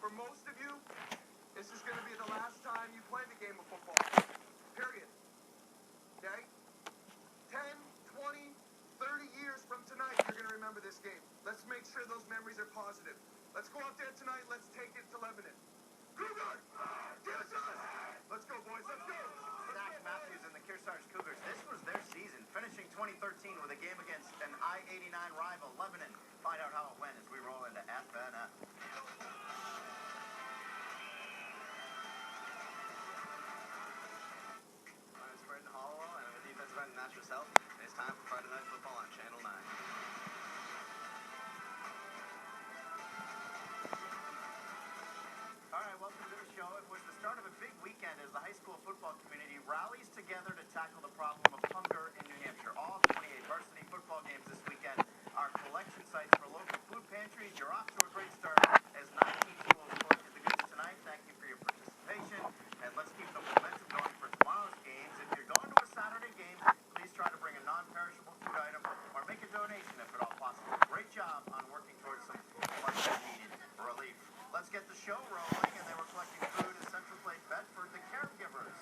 For most of you, this is going to be the last time you play the game of football. Period. Okay? 10, 20, 30 years from tonight, you're going to remember this game. Let's make sure those memories are positive. Let's go out there tonight. Let's take it to Lebanon. Cougar! Give it to us! Let's go, boys. Let's go! Zach Matthews and the Kearsarge Cougars. This was their season, finishing 2013 with a game against an I-89 rival, Lebanon. Find out how it went as we roll into FNF. I'm Brendan Hollowell, and I'm a defensive end in Nashville South. It's time for Friday Night Football on Channel 9. All right, welcome to the show. It was the start of a big weekend as the high school football community rallies together to tackle the problem of hunger in New Hampshire. All 28 varsity football games this weekend are collection sites for local food pantries. You're off to a great start as 19 schools collected the goods tonight. Thank you for your participation, and let's keep the momentum going for tomorrow's games. If you're going to a Saturday game, please try to bring a non-perishable food item or make a donation if at all possible. Great job on working towards some much-needed relief. Let's get the show rolling, and they were collecting food at Central Plate Bedford. The caregivers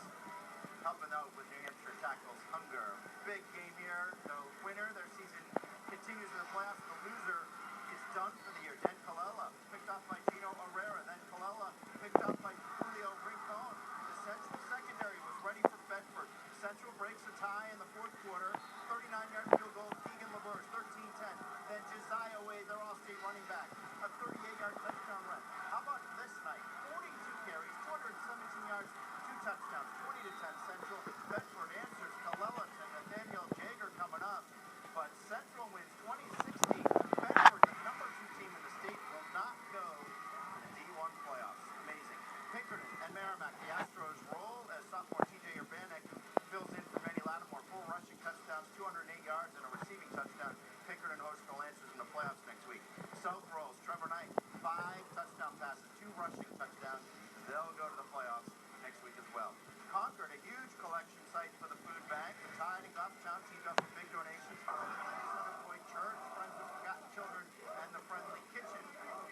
helping out with New Hampshire Tackles Hunger. Big game here. The winner, their season continues in the playoffs. The loser is done for the year. Dan Colella picked off by Gino Herrera. Then Colella picked off by Julio Rincon. The Central secondary was ready for Bedford. Central breaks a tie in the fourth quarter. 39-yard field goal. Keegan LaBerge, 13-10. Then Josiah Wade, their all-state running back, a 38-yard touchdown run. How about this night? 42 carries, 217 yards, 2 touchdowns, 20-10 Central. Bedford answers. Colella to Nathaniel Jager coming up. But Central wins 20-16. Bedford, the number 2 team in the state, will not go to the D1 playoffs. Amazing. Pinkerton and Merrimack, the Astros roll as sophomore TJ Urbanek fills in for Manny Lattimore. 4 rushing touchdowns, 208 yards, and a receiving touchdown. Pinkerton hosts the Lancers in the playoffs next week. South rolls. Trevor Knight, 5 touchdown passes, 2 rushing touchdowns. They'll go to the playoffs next week as well. Concord, a huge collection site for the food bank. The Tide and Goffstown teamed up with big donations for the Center Point Church, Friends of Forgotten Children, and the Friendly Kitchen.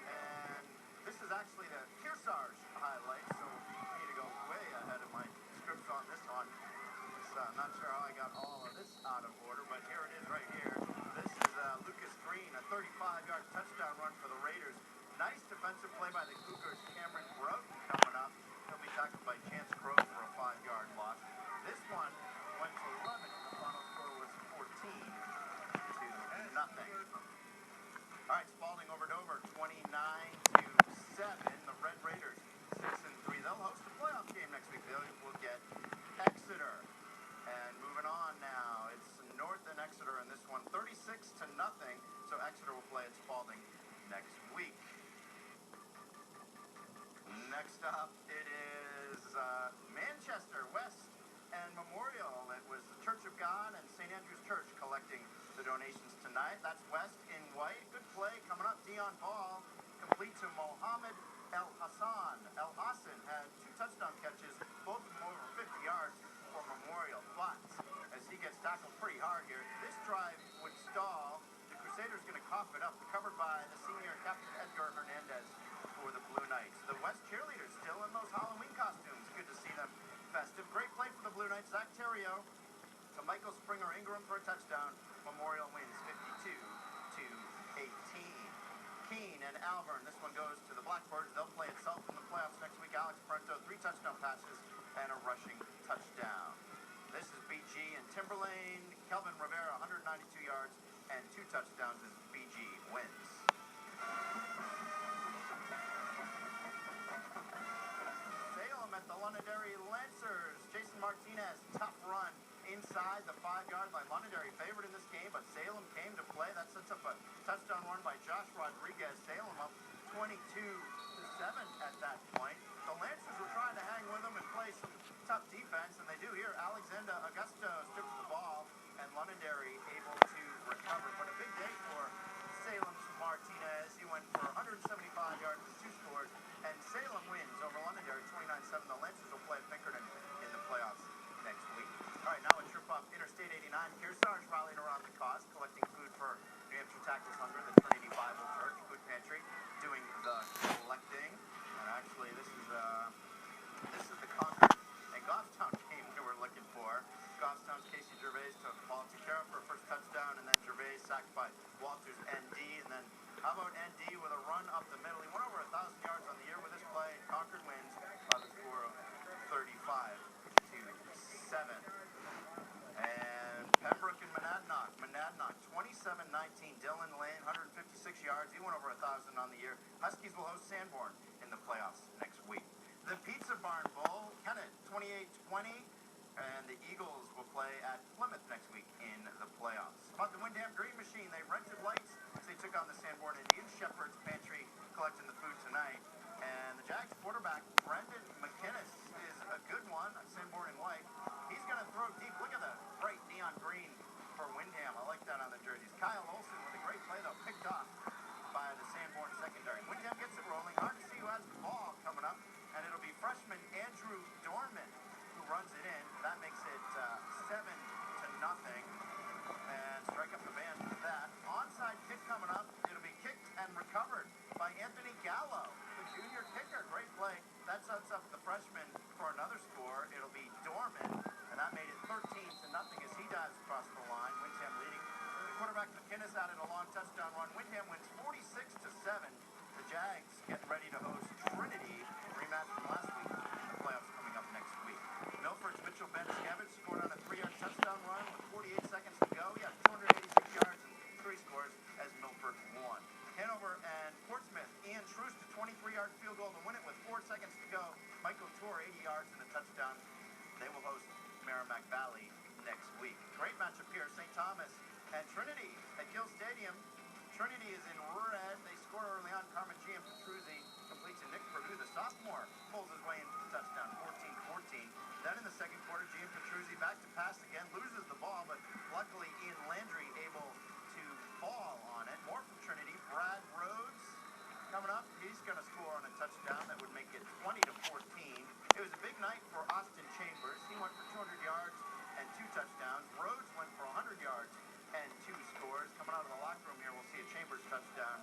And this is actually the Kearsarge highlight, so I need to go way ahead of my scripts on this one. I'm not sure how I got all of this out of order, but here it is right here. This is Lucas Green, a 35-yard touchdown run for the Raiders. Nice defensive play by the Cougars. Cameron Broughton coming up. He'll be tackled by Chance Crowe for a 5-yard loss. This one went to 11, and the final score was 14-0. All right, Spalding over and over, 29-7. The Red Raiders, 6-3. They'll host the playoff game next week. They will get Exeter. And moving on now, it's North and Exeter in this one, 36-0. So Exeter will play at Spalding next week. Next up, it is Manchester West and Memorial. It was the Church of God and St. Andrew's Church collecting the donations tonight. That's West in white. Good play coming up. Dion Ball complete to Mohammed El Hassan. El Hassan had 2 touchdown catches, both of them over 50 yards for Memorial. But as he gets tackled pretty hard here, this drive would stall. The Crusaders going to cough it up. Covered by the senior Captain Edgar Hernandez for the Blue Knights. The West cheerleaders still in those Halloween costumes. Good to see them festive. Great play for the Blue Knights. Zach Terrio to Michael Springer Ingram for a touchdown. Memorial wins 52-18. Keene and Alvern. This one goes to the Blackbirds. They'll play itself in the playoffs next week. Alex Parento, 3 touchdown passes and a rushing touchdown. This is BG and Timberlane. Kelvin Rivera, 192 yards and 2 touchdowns as BG wins. Salem at the Londonderry Lancers. Jason Martinez, tough run inside the 5-yard line. Londonderry favored in this game, but Salem came to play. That sets up a touchdown run by Josh Rodriguez. Salem up 22-7 at that point. The Lancers were trying to hang with them and play some tough defense, and they do here. Alexander Augusto strips the ball, and Londonderry able to recover. But a big day for Salem's Martinez. He went for 175 yards and 2 scores, and Salem wins over Londonderry 29-7. The Lancers will play at Pinkerton in the playoffs next week. All right, now a trip up Interstate 89. Kearsarge rallied around the cause, collecting food for New Hampshire Tackles Hunger, the Trinity Bible Church. Food pantry up the middle. He went over 1,000 yards on the year with his play. Concord wins by the score of 35-7. And Pembroke and Monadnock. Monadnock 27-19. Dylan Lane 156 yards. He went over 1,000 on the year. Huskies will host Sanborn in the playoffs next week. The Pizza Barn Bowl, Kennett 28-20. And the Eagles will play at Plymouth next week in the playoffs. About the Windham Green Machine, they rented lights as they took on the Sanborn Indians. Shepherd's Pantry collecting the food tonight. And the Jags quarterback, Brendan McInnes, is a good one. Sanborn in white. He's going to throw deep. Look at the bright neon green for Windham. I like that on the jerseys. Kyle Olson with a great play, though, picked off by the Sanborn secondary. Windham gets it rolling. Hard to see who has the ball coming up. And it'll be freshman Andrew Dorman who runs it in. That makes it 7-0. And strike up the band for that. Onside kick coming up. It'll be kicked and recovered by Anthony Gallo, the junior kicker. Great play. That sets up the freshman for another score. It'll be Dorman, and that made it 13-0 as he dives across the line. Windham leading. The quarterback McInnes added a long touchdown run. Windham wins 46-7. The Jags getting ready to host Trinity. Rematch from last week. The playoffs coming up next week. Milford's Mitchell Beniskevich scored on a 3-yard touchdown run with 48 seconds to go. He had 286 yards and 3 scores as Milford won. Hanover and Portsmouth. Ian Truce, a 23-yard field goal to win it with 4 seconds to go. Michael Tour, 80 yards and a touchdown. They will host Merrimack Valley next week. Great matchup here. St. Thomas and Trinity at Gill Stadium. Trinity is in red. They score early on. Carmen G. and Petruzzi completes to Nick Purdue. The sophomore pulls his way into the touchdown, 14-14. Then in the second quarter, G. and Petruzzi back to pass again, loses the ball, but luckily Ian Landry able to fall on it. More from Trinity. Brad Rhodes coming up. He's going to score on a touchdown that would make it 20-14. It was a big night for Austin Chambers. He went for 200 yards and 2 touchdowns. Rhodes went for 100 yards and 2 scores. Coming out of the locker room here, we'll see a Chambers touchdown.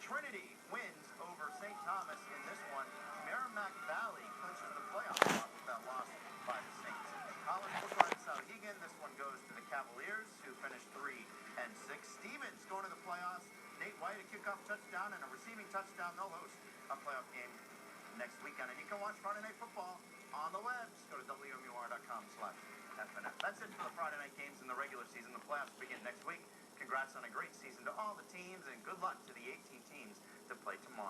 Trinity wins over St. Thomas in this one. Merrimack Valley clinches the playoff spot with that loss by the Saints. Holland Brookline Souhegan. This one goes to the Cavaliers, who finished 3-6. Stevens going to the playoffs. Nate White, a kickoff touchdown and a receiving touchdown. They'll host a playoff game next weekend. And you can watch Friday Night Football on the web. Just go to wmur.com/FNF. That's it for the Friday night games in the regular season. The playoffs begin next week. Congrats on a great season to all the teams, and good luck to the 18 teams that play tomorrow.